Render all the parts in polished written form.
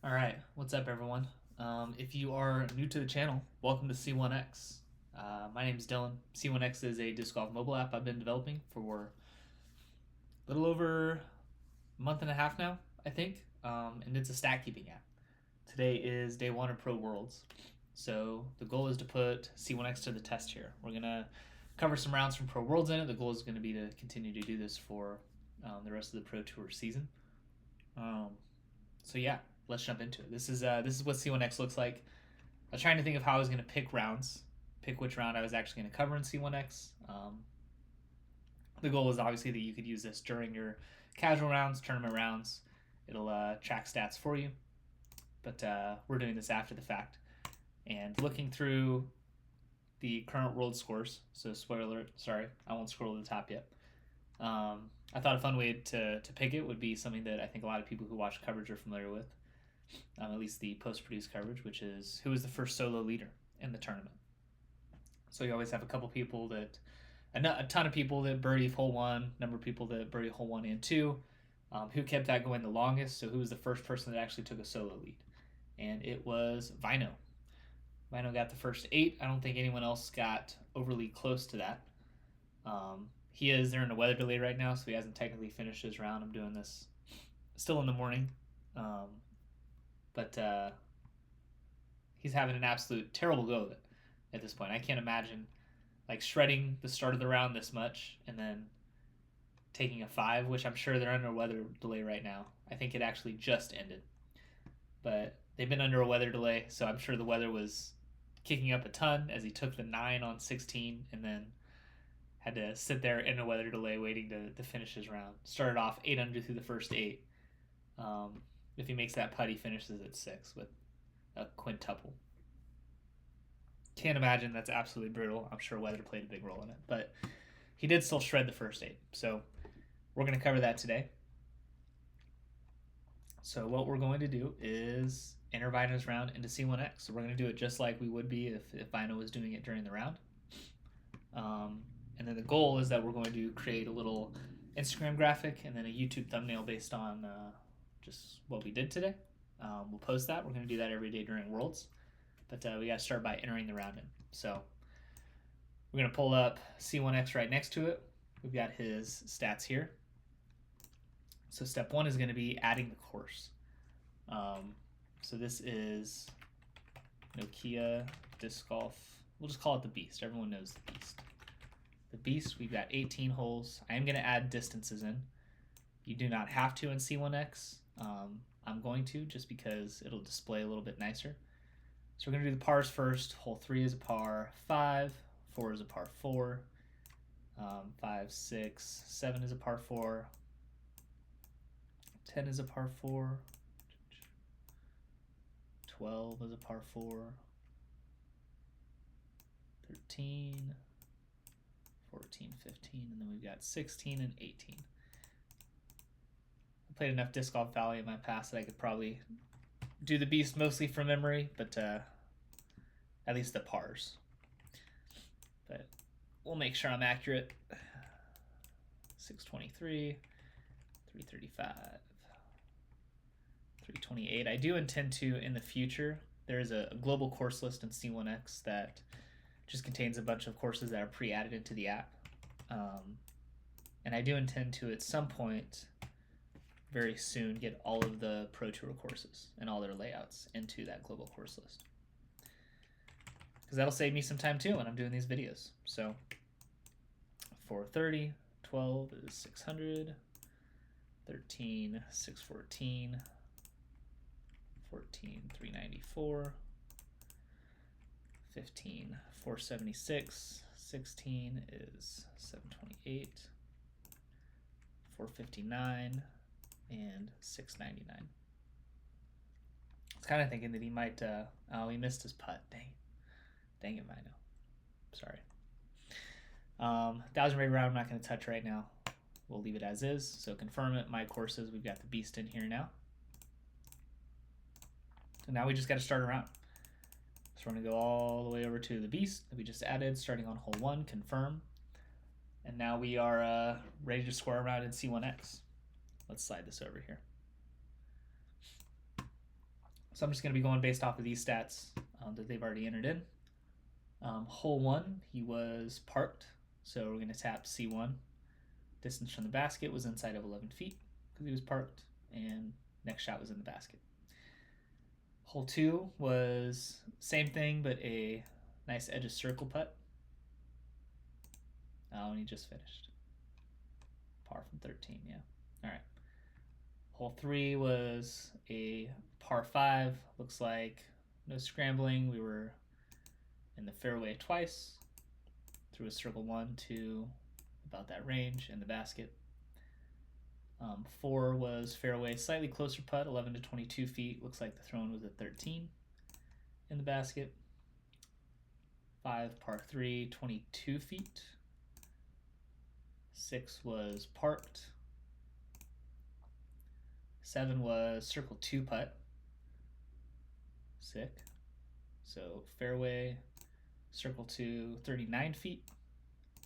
All right, what's up, everyone? If you are new to the channel, welcome to C1x. My name is Dylan. C1x is a disc golf mobile app I've been developing for a little over a month and a half now, I think, and it's a stat keeping app. Today is day one of Pro Worlds, so the goal is to put C1x to the test here. We're gonna cover some rounds from Pro Worlds in it. The goal is going to be to continue to do this for the rest of the Pro Tour season. Um, so yeah, let's jump into it. This is what C1X looks like. I was trying to think of how I was going to pick rounds, pick which round I was actually going to cover in C1X. The goal is obviously that you could use this during your casual rounds, tournament rounds. It'll track stats for you, but we're doing this after the fact and looking through the current world scores. So spoiler alert, sorry, I won't scroll to the top yet. I thought a fun way to pick it would be something that I think a lot of people who watch coverage are familiar with, at least the post-produced coverage, which is who was the first solo leader in the tournament. So you always have a couple people that, a ton of people that birdied hole one, number of people that birdied hole one and two, who kept that going the longest. So who was the first person that actually took a solo lead? And it was Väinö. Väinö got the first 8. I don't think anyone else got overly close to that. They're in a weather delay right now, so he hasn't technically finished his round. I'm doing this still in the morning. But he's having an absolute terrible go of it at this point. I can't imagine like shredding the start of the round this much and then taking a 5, which I'm sure they're under a weather delay right now. I think it actually just ended. But they've been under a weather delay, so I'm sure the weather was kicking up a ton as he took the 9 on 16 and then had to sit there in a weather delay waiting to finish his round. Started off 8 under through the first 8. If he makes that putt, he finishes at 6 with a quintuple. Can't imagine, that's absolutely brutal. I'm sure weather played a big role in it, but he did still shred the first 8. So we're going to cover that today. So what we're going to do is enter Väinö's round into C1X. So we're going to do it just like we would be if Väinö was doing it during the round. And then the goal is that we're going to create a little Instagram graphic and then a YouTube thumbnail based on just what we did today. We'll post that. We're going to do that every day during Worlds. But we got to start by entering the round in. So we're going to pull up C1X right next to it. We've got his stats here. So step 1 is going to be adding the course. So this is Nokia Disc Golf. We'll just call it the Beast. Everyone knows the Beast. The Beast, we've got 18 holes. I am going to add distances in. You do not have to in C1X. I'm going to just because it'll display a little bit nicer. So we're going to do the pars first. Hole 3 is a par 5. 4 is a par 4. 5, 6, 7 is a par 4. 10 is a par 4. 12 is a par 4. 13. 14, 15, and then we've got 16 and 18. I played enough Disc Golf Valley in my past that I could probably do the Beast mostly from memory, but at least the pars. But we'll make sure I'm accurate. 623, 335, 328. I do intend to, in the future, there is a global course list in C1X that just contains a bunch of courses that are pre-added into the app. And I do intend to, at some point, very soon, get all of the Pro Tour courses and all their layouts into that global course list. Because that'll save me some time too when I'm doing these videos. So 430, 12 is 600, 13, 614, 14, 394, 15, 476, 16 is 728, 459, and 699. I was kind of thinking that he might, he missed his putt. Dang it, Väinö. Sorry. 1,000 rate round I'm not going to touch right now. We'll leave it as is. So confirm it. My courses, we've got the Beast in here now. So now we just got to start a round. So we're going to go all the way over to the Beast that we just added, starting on hole 1, confirm. And now we are ready to score around in C1X. Let's slide this over here. So I'm just going to be going based off of these stats that they've already entered in. Hole 1, he was parked, so we're going to tap C1. Distance from the basket was inside of 11 feet because he was parked, and next shot was in the basket. Hole 2 was same thing, but a nice edge of circle putt. Oh, and he just finished. Par from 13, yeah. All right. Hole 3 was a par 5. Looks like no scrambling. We were in the fairway twice. Threw a circle 1 to about that range in the basket. 4 was fairway, slightly closer putt, 11 to 22 feet. Looks like the throw-in was at 13 in the basket. 5, par 3, 22 feet. 6 was parked. 7 was circle 2 putt. Sick. So fairway, circle 2, 39 feet,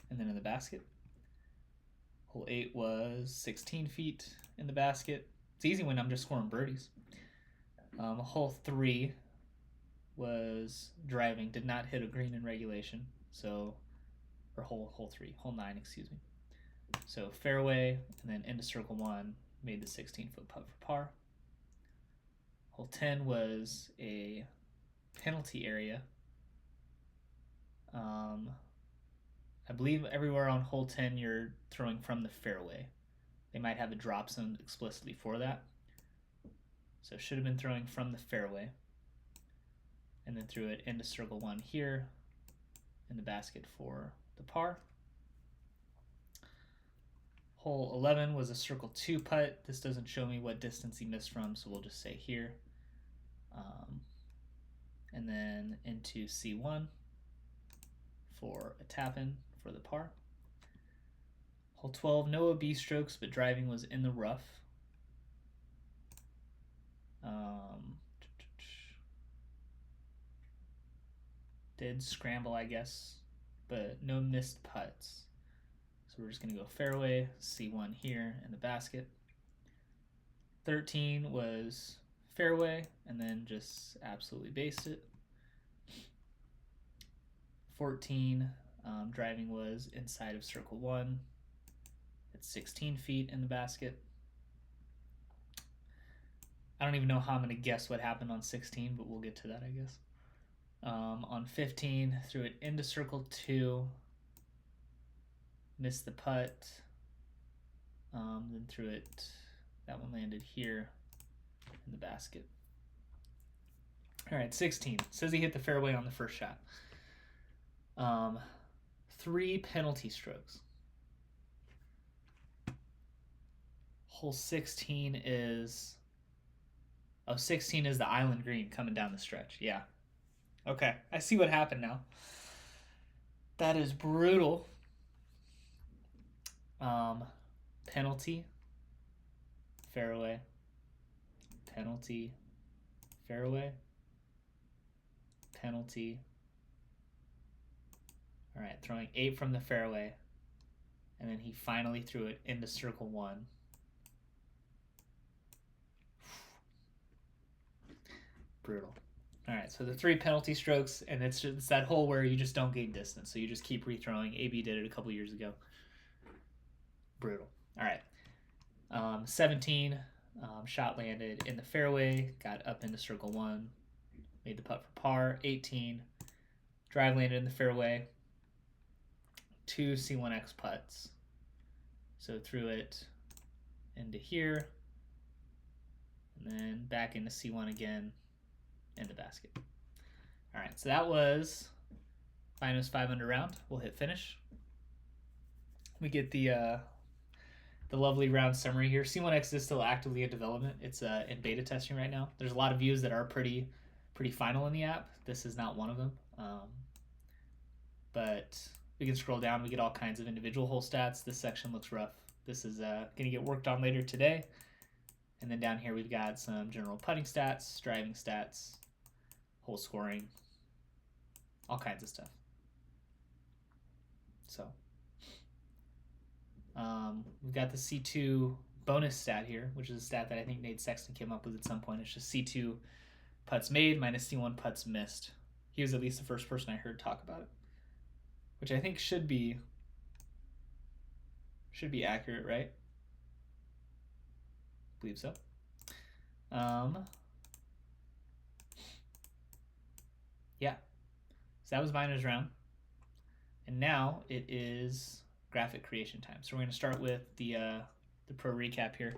and then in the basket. Hole 8 was 16 feet in the basket. It's easy when I'm just scoring birdies. Hole 3 was driving, did not hit a green in regulation. So, or hole 9, excuse me. So fairway, and then into circle 1, made the 16-foot putt for par. Hole 10 was a penalty area. I believe everywhere on hole 10 you're throwing from the fairway. They might have a drop zone explicitly for that. So should have been throwing from the fairway. And then threw it into circle 1 here in the basket for the par. Hole 11 was a circle 2 putt. This doesn't show me what distance he missed from, so we'll just say here. And then into C1 for a tap-in for the par. Hole 12, no OB strokes, but driving was in the rough. Did scramble, I guess, but no missed putts. So we're just going to go fairway, C1 here in the basket. 13 was fairway, and then just absolutely based it. 14, driving was inside of circle 1 at 16 feet in the basket. I don't even know how I'm going to guess what happened on 16, but we'll get to that, I guess. On 15, threw it into circle 2, missed the putt, then threw it, that one landed here in the basket. All right, 16, says he hit the fairway on the first shot. 3 penalty strokes. Hole 16 is, 16 is the island green coming down the stretch, yeah. Okay, I see what happened now. That is brutal. Penalty, fairway, penalty, fairway, penalty. All right, throwing 8 from the fairway, and then he finally threw it into circle 1. Brutal. All right, so the 3 penalty strokes, and it's that hole where you just don't gain distance, so you just keep rethrowing. AB did it a couple years ago. Brutal. All right. 17, shot landed in the fairway, got up into circle 1, made the putt for par. 18, drive landed in the fairway, 2 C1x putts. So threw it into here, and then back into C1 again in the basket. All right, so that was Väinö's 5-under round. We'll hit finish. We get the lovely round summary here. C1x is still actively in development. It's in beta testing right now. There's a lot of views that are pretty final in the app. This is not one of them. But we can scroll down. We get all kinds of individual hole stats. This section looks rough. This is going to get worked on later today. And then down here we've got some general putting stats, driving stats, hole scoring, all kinds of stuff. So we've got the C2 bonus stat here, which is a stat that I think Nate Sexton came up with at some point. It's just C2 putts made minus C1 putts missed. He was at least the first person I heard talk about it, which I think should be accurate, right? I believe so. Yeah, so that was Väinö's round, and now it is graphic creation time. So we're going to start with the pro recap here.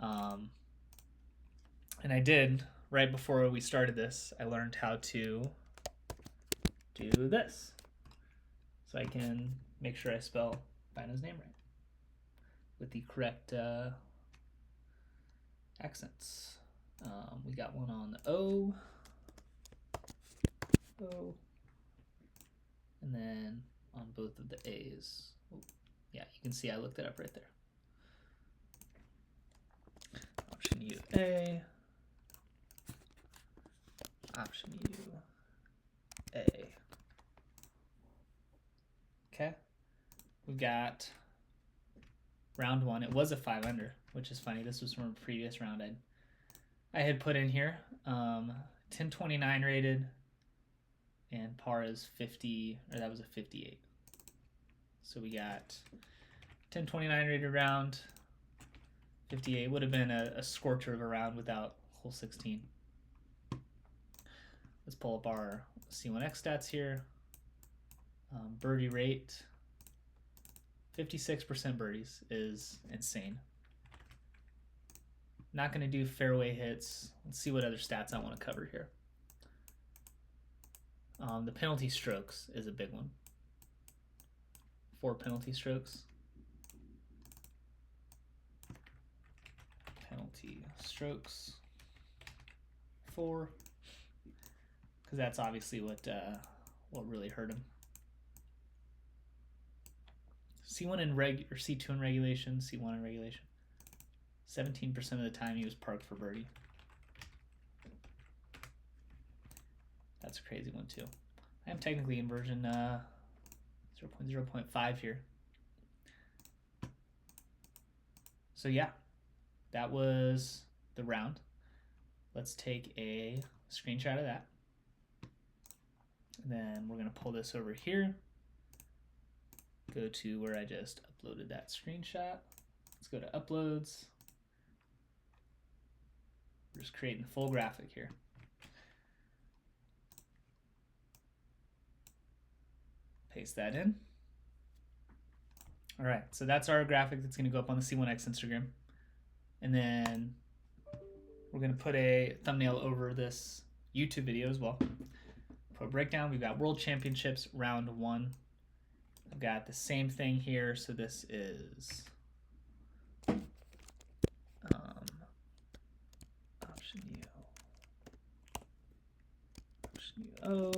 And I did, right before we started this, I learned how to do this. So I can make sure I spell Väinö's name right with the correct accents. We got one on the O, and then on both of the A's. Oh, yeah, you can see I looked it up right there. Option U, A. Option U, A. Okay, we've got round one. It was a 5-under, which is funny. This was from a previous round I had put in here. 1029 rated, and par is 50, or that was a 58. So we got 1029 rated round, 58 would have been a scorcher of a round without hole 16. Let's pull up our C1x stats here. Birdie rate, 56% birdies is insane. Not going to do fairway hits. Let's see what other stats I want to cover here. The penalty strokes is a big one. 4 penalty strokes. Penalty strokes 4, because that's obviously what really hurt him. C1 in or C2 in regulation, C1 in regulation. 17% of the time he was parked for birdie. That's a crazy one too. I am technically in version 0.0.5 here. So yeah, that was the round. Let's take a screenshot of that. And then we're going to pull this over here. Go to where I just uploaded that screenshot. Let's go to uploads. We're just creating the full graphic here. Paste that in. All right, so that's our graphic that's going to go up on the C1x Instagram. And then we're going to put a thumbnail over this YouTube video as well. Put a breakdown. We've got World Championships round 1. I've got the same thing here. So this is option U, option U, O.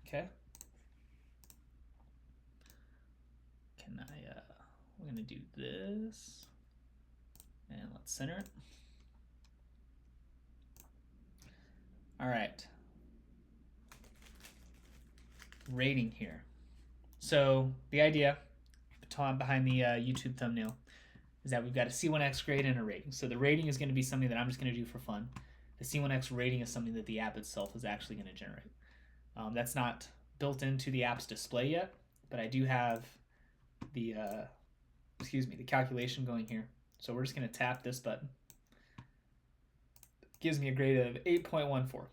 Okay. Can I, we're going to do this, and let's center it. All right. Rating here. So the idea behind the YouTube thumbnail is that we've got a C1x grade and a rating. So the rating is going to be something that I'm just going to do for fun. The C1x rating is something that the app itself is actually going to generate. That's not built into the app's display yet, but I do have the the calculation going here. So we're just going to tap this button. It gives me a grade of 8.14.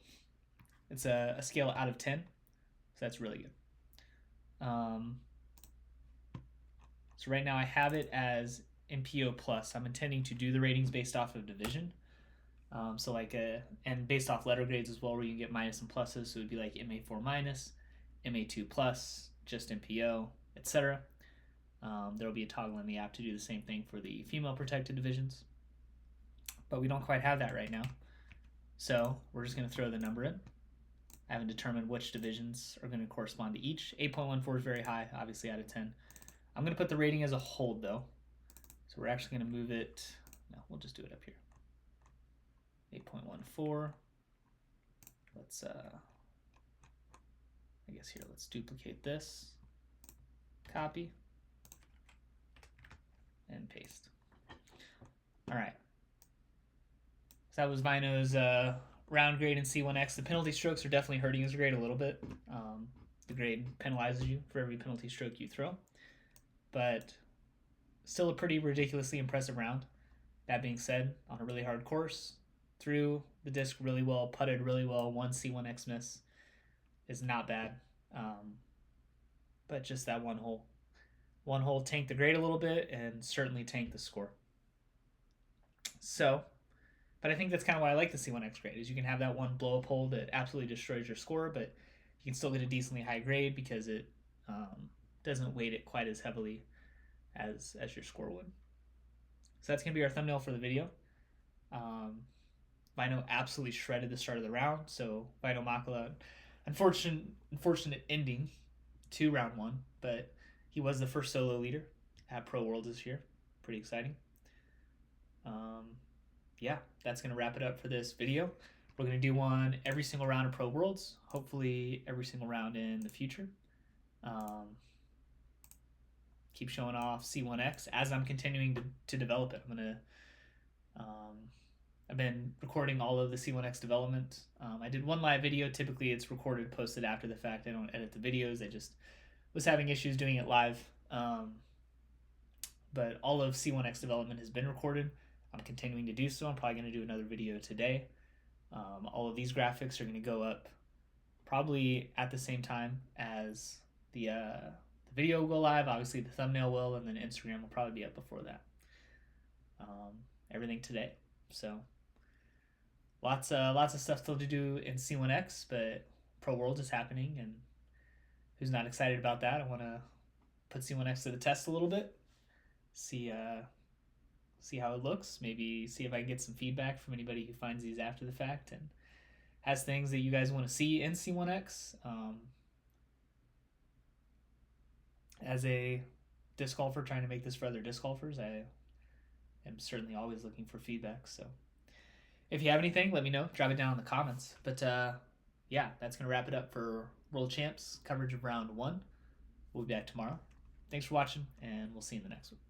It's a scale out of 10, so that's really good. So right now I have it as MPO plus. I'm intending to do the ratings based off of division. So like and based off letter grades as well, where you can get minus and pluses. So it would be like MA4 minus, MA2 plus, just MPO, etc. There will be a toggle in the app to do the same thing for the female protected divisions, but we don't quite have that right now. So we're just going to throw the number in. I haven't determined which divisions are going to correspond to each. 8.14 is very high, obviously out of 10. I'm going to put the rating as a hold though. So we're actually going to move it. No, we'll just do it up here. 8.14. Let's, I guess here, let's duplicate this, copy, and paste. All right. So that was Väinö's round grade in C1X. The penalty strokes are definitely hurting his grade a little bit. The grade penalizes you for every penalty stroke you throw. But still a pretty ridiculously impressive round. That being said, on a really hard course, threw the disc really well, putted really well, one C1X miss is not bad. But just that one hole. One hole tanked the grade a little bit and certainly tanked the score. So, but I think that's kind of why I like the C1X grade, is you can have that one blow up hole that absolutely destroys your score, but you can still get a decently high grade because it doesn't weight it quite as heavily as your score would. So that's going to be our thumbnail for the video. Väinö absolutely shredded the start of the round, so Väinö Mäkelä, unfortunate ending to round one, but he was the first solo leader at Pro Worlds this year. Pretty exciting. Yeah, that's going to wrap it up for this video. We're going to do one every single round of Pro Worlds, hopefully every single round in the future. Keep showing off C1X as I'm continuing to develop it. I've been recording all of the C1X development. I did one live video. Typically it's recorded, posted after the fact. I don't edit the videos. I just was having issues doing it live. But all of C1X development has been recorded. I'm continuing to do so. I'm probably going to do another video today. All of these graphics are going to go up probably at the same time as the video will go live. Obviously the thumbnail will, and then Instagram will probably be up before that. Everything today. So lots of stuff still to do in C1X, but Pro Worlds is happening, and who's not excited about that? I want to put C1X to the test a little bit, see how it looks, maybe see if I can get some feedback from anybody who finds these after the fact and has things that you guys want to see in C1X. As a disc golfer trying to make this for other disc golfers, I am certainly always looking for feedback. So if you have anything, let me know. Drop it down in the comments. But yeah, that's going to wrap it up for World Champs coverage of round one. We'll be back tomorrow. Thanks for watching, and we'll see you in the next one.